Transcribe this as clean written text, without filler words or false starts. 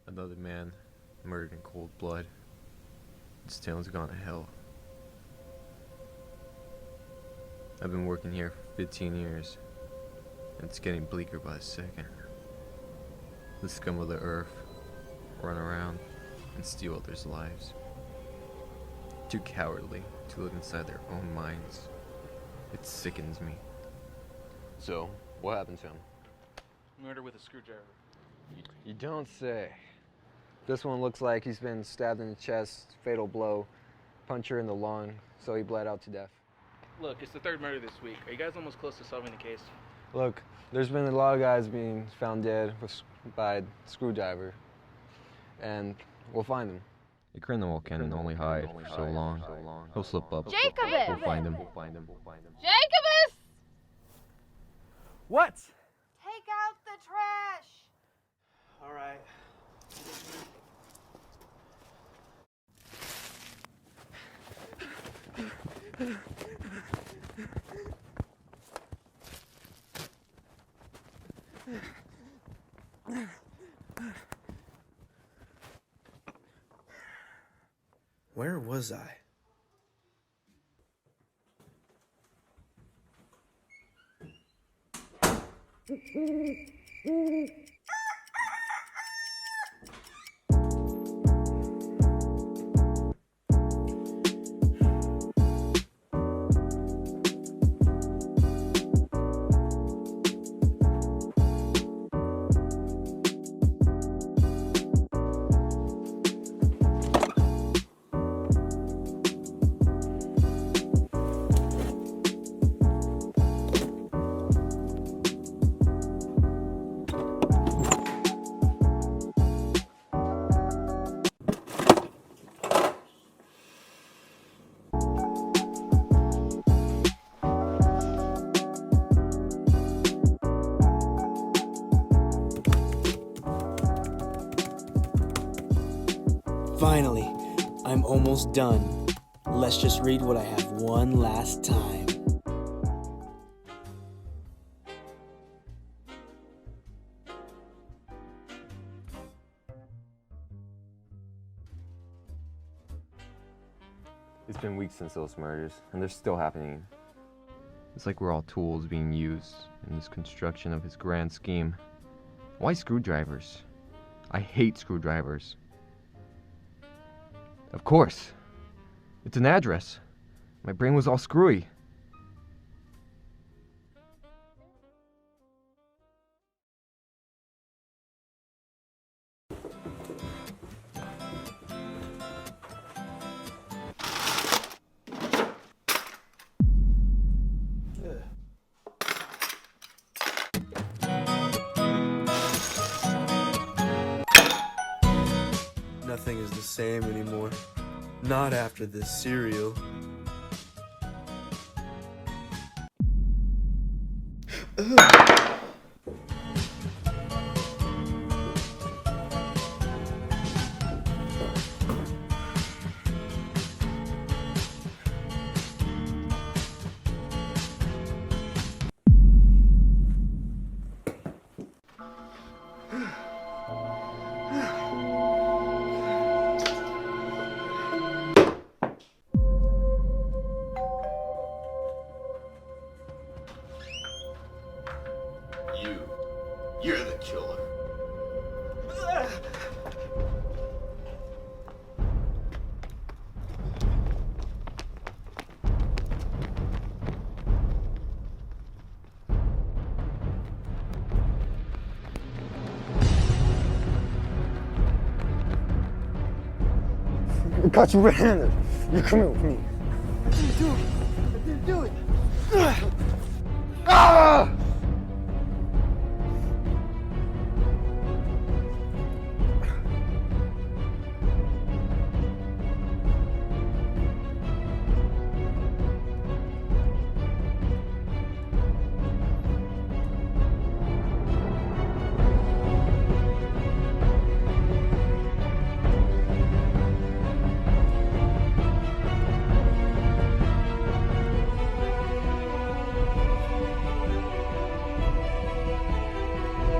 Another man murdered in cold blood. His town's gone to hell. I've been working here for 15 years, and it's getting bleaker by the second. The scum of the earth run around and steal others' lives. Too cowardly to look inside their own minds. It sickens me. So, what happened to him? Murder with a screwdriver. You don't say. This one looks like he's been stabbed in the chest, fatal blow, puncture in the lung, so he bled out to death. Look, it's the third murder this week. Are you guys almost close to solving the case? Look, there's been a lot of guys being found dead by a screwdriver, and we'll find them. A criminal can only hide for so long. He'll slip up. Jacobus! We'll find him. Jacobus! What? Take out the trash! All right. Where was I? Finally, I'm almost done. Let's just read what I have one last time. It's been weeks since those murders, and they're still happening. It's like we're all tools being used in this construction of his grand scheme. Why screwdrivers? I hate screwdrivers. Of course. It's an address. My brain was all screwy. Nothing is the same anymore. Not after this cereal. You're the killer. I got you red-handed. You're coming with me.